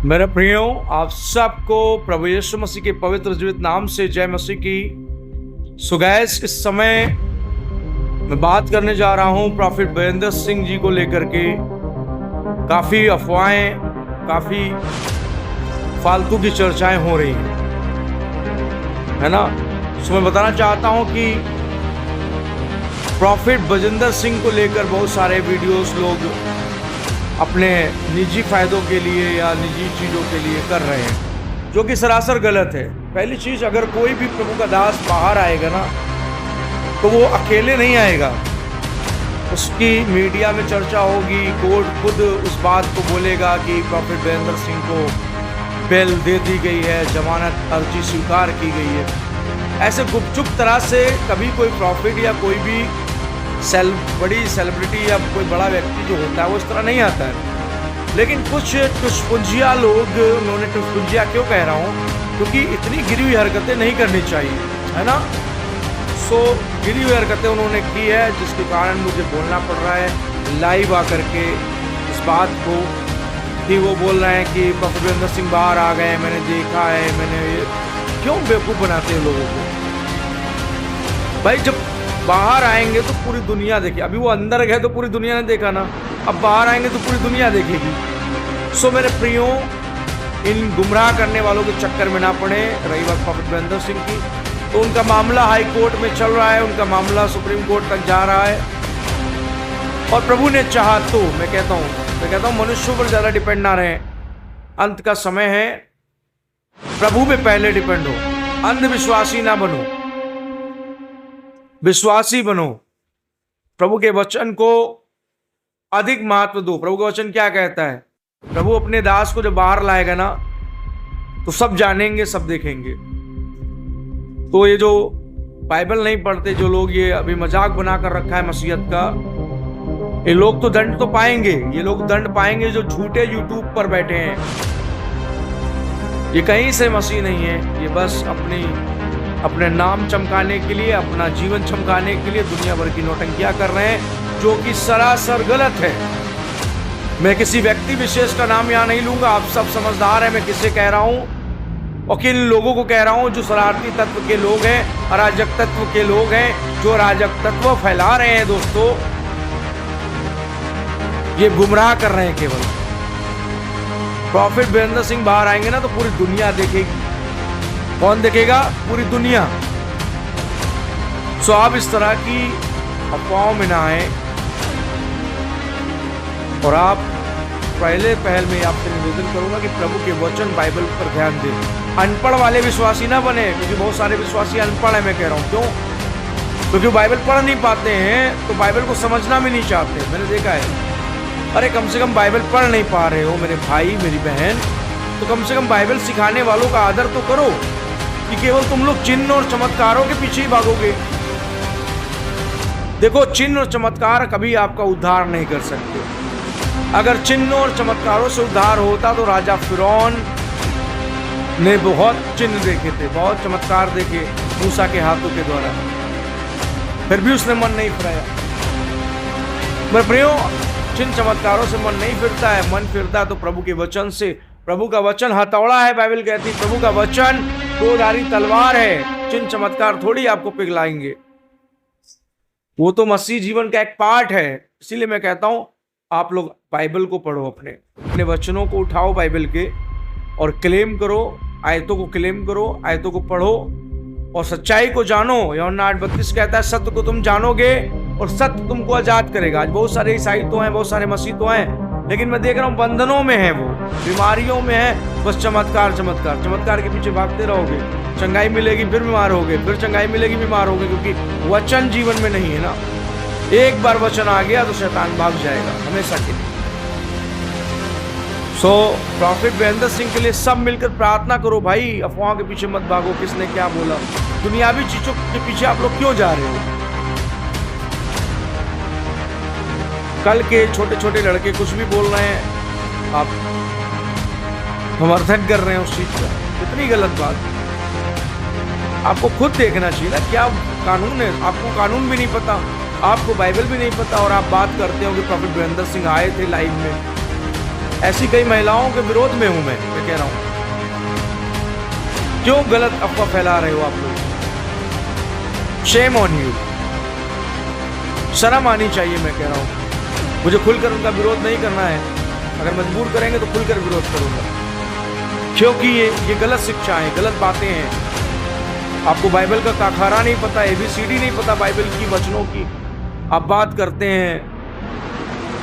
मेरे प्रियो, आप सबको प्रभु यीशु मसीह के पवित्र जीवित नाम से जय मसीह की। सुगैस इस समय मैं बात करने जा रहा हूं प्रॉफिट बजेंद्र सिंह जी को लेकर के। काफी अफवाहें, काफी फालतू की चर्चाएं हो रही हैं, है ना। तो मैं बताना चाहता हूं कि प्रॉफिट बजेंद्र सिंह को लेकर बहुत सारे वीडियोस लोग अपने निजी फायदों के लिए या निजी चीज़ों के लिए कर रहे हैं, जो कि सरासर गलत है। पहली चीज़, अगर कोई भी प्रभु का दास बाहर आएगा ना, तो वो अकेले नहीं आएगा। उसकी मीडिया में चर्चा होगी, कोर्ट खुद उस बात को बोलेगा कि प्रॉफिट बजेंद्र सिंह को बेल दे दी गई है, जमानत अर्जी स्वीकार की गई है। ऐसे गुपचुप तरह से कभी कोई प्रॉफिट या कोई भी बड़ी सेलिब्रिटी या कोई बड़ा व्यक्ति जो होता है वो इस तरह नहीं आता है। लेकिन कुछ टुसपुंजिया लोग, उन्होंने टुसपुंजिया क्यों कह रहा हूँ, क्योंकि इतनी गिरी हुई हरकतें नहीं करनी चाहिए, है ना। सो गिरी हुई हरकतें उन्होंने की है, जिसके कारण मुझे बोलना पड़ रहा है लाइव आकर के इस बात को, कि वो बोल रहे हैं कि प्रॉफिट बजेंद्र सिंह बाहर आ गए, मैंने देखा है, मैंने क्यों बेवकूफ़ बनाते हैं लोगों को भाई। जब बाहर आएंगे तो पूरी दुनिया देखे। अभी वो अंदर गए तो पूरी दुनिया ने देखा ना, अब बाहर आएंगे तो पूरी दुनिया देखेगी। सो मेरे प्रियो, इन गुमराह करने वालों के चक्कर में ना पड़े। रही बात प्रॉफिट बजेंद्र सिंह की, तो उनका मामला हाई कोर्ट में चल रहा है, उनका मामला सुप्रीम कोर्ट तक जा रहा है। और प्रभु ने चाहा तो मैं कहता हूँ मनुष्यों पर ज़्यादा डिपेंड ना रहे। अंत का समय है, प्रभु पे पहले डिपेंड हो। अंधविश्वासी ना बनो, विश्वासी बनो। प्रभु के वचन को अधिक महत्व दो। प्रभु का वचन क्या कहता है? प्रभु अपने दास को जब बाहर लाएगा ना, तो सब जानेंगे, सब देखेंगे। तो ये जो बाइबल नहीं पढ़ते जो लोग, ये अभी मजाक बनाकर रखा है मसीहत का, ये लोग तो दंड तो पाएंगे। ये लोग दंड पाएंगे जो झूठे यूट्यूब पर बैठे हैं। ये कहीं से मसीह नहीं है, ये बस अपने नाम चमकाने के लिए, अपना जीवन चमकाने के लिए दुनिया भर की नौटंकियां कर रहे हैं, जो कि सरासर गलत है। मैं किसी व्यक्ति विशेष का नाम यहां नहीं लूंगा, आप सब समझदार हैं मैं किसे कह रहा हूं और किन लोगों को कह रहा हूं। जो शरारती तत्व के लोग हैं, अराजक तत्व के लोग हैं, जो अराजक तत्व फैला रहे हैं दोस्तों, ये गुमराह कर रहे हैं केवल। प्रॉफिट बजेंद्र सिंह बाहर आएंगे ना, तो पूरी दुनिया देखेगी। कौन देखेगा? पूरी दुनिया। सो आप इस तरह की अफवाहों में ना आए, और आप पहल में आपसे निवेदन करूंगा कि प्रभु के वचन बाइबल पर ध्यान दें। अनपढ़ वाले विश्वासी ना बने, क्योंकि बहुत सारे विश्वासी अनपढ़ है। मैं कह रहा हूं क्यों? क्योंकि बाइबल पढ़ नहीं पाते हैं, तो बाइबल को समझना भी नहीं चाहते। मैंने देखा है। अरे कम से कम बाइबल पढ़ नहीं पा रहे हो मेरे भाई, मेरी बहन, तो कम से कम बाइबल सिखाने वालों का आदर तो करो, कि केवल तुम लोग चिन्ह और चमत्कारों के पीछे ही भागोगे। देखो, चिन्ह और चमत्कार कभी आपका उद्धार नहीं कर सकते। अगर चिन्ह और चमत्कारों से उद्धार होता तो राजा फिरौन ने बहुत चिन्ह देखे थे, बहुत चमत्कार देखे मूसा के हाथों के द्वारा, फिर भी उसने मन नहीं फिराया। मेरे प्रियो, चिन्ह चमत्कारों से मन नहीं फिरता है, मन फिरता है तो प्रभु के वचन से। प्रभु का वचन हथौड़ा है, बाइबल कहती है। प्रभु का वचन दोधारी तलवार है। चिन्ह चमत्कार थोड़ी आपको पिघलाएंगे, वो तो मसीह जीवन का एक पार्ट है। इसीलिए मैं कहता हूं, आप लोग बाइबल को पढ़ो, अपने वचनों को उठाओ बाइबल के, और क्लेम करो, आयतों को क्लेम करो, आयतों को पढ़ो और सच्चाई को जानो। यूहन्ना 8:32 कहता है, सत्य को तुम जानोगे और सत्य तुमको आजाद करेगा। आज बहुत सारे ईसाई तो हैं, बहुत सारे मसीह तो हैं, लेकिन मैं देख रहा हूँ बंधनों में है, वो बीमारियों में है। बस चमत्कार चमत्कार चमत्कार के पीछे भागते रहोगे। चंगाई मिलेगी फिर बीमार होगे, फिर चंगाई मिलेगी बीमार होगे, क्योंकि वचन जीवन में नहीं है ना। एक बार वचन आ गया तो शैतान भाग जाएगा हमेशा के लिए। सो प्रॉफिट बजेंद्र सिंह के लिए सब मिलकर प्रार्थना करो भाई। अफवाहों के पीछे मत भागो, किसने क्या बोला, दुनियावी चीजों के पीछे आप लोग क्यों जा रहे हो? कल के छोटे छोटे लड़के कुछ भी बोल रहे हैं, आप समर्थन कर रहे हैं उस चीज का। कितनी गलत बात। आपको खुद देखना चाहिए ना क्या कानून है। आपको कानून भी नहीं पता, आपको बाइबल भी नहीं पता, और आप बात करते हो कि प्रॉफिट बजेंद्र सिंह आए थे लाइव में, ऐसी कई महिलाओं के विरोध में हूं मैं कह रहा हूं। क्यों गलत अफवाह फैला रहे हो आप लोग? Shame on you. शर्म आनी चाहिए, मैं कह रहा हूं। मुझे खुलकर उनका विरोध नहीं करना है, अगर मजबूर करेंगे तो खुलकर विरोध करूंगा, क्योंकि ये गलत शिक्षा है, गलत बातें हैं। आपको बाइबल का काखारा नहीं पता, ABCD नहीं पता बाइबल की वचनों की। आप बात करते हैं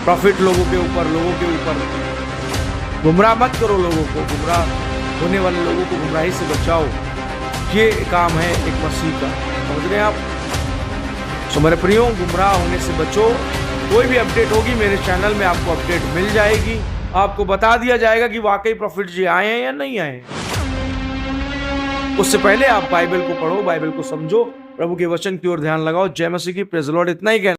प्रॉफिट लोगों के ऊपर। गुमराह मत करो लोगों को, गुमराह होने वाले लोगों को गुमराही से बचाओ। ये काम है एक मसीह का, समझ रहे हैं आप? सो मेरे प्रियो, गुमराह होने से बचो। कोई भी अपडेट होगी मेरे चैनल में आपको अपडेट मिल जाएगी। आपको बता दिया जाएगा कि वाकई प्रॉफिट जी आए हैं या नहीं आए। उससे पहले आप बाइबल को पढ़ो, बाइबल को समझो, प्रभु के वचन की ओर ध्यान लगाओ। जय मसीह की, प्रेज़ द लॉर्ड। इतना ही कहना।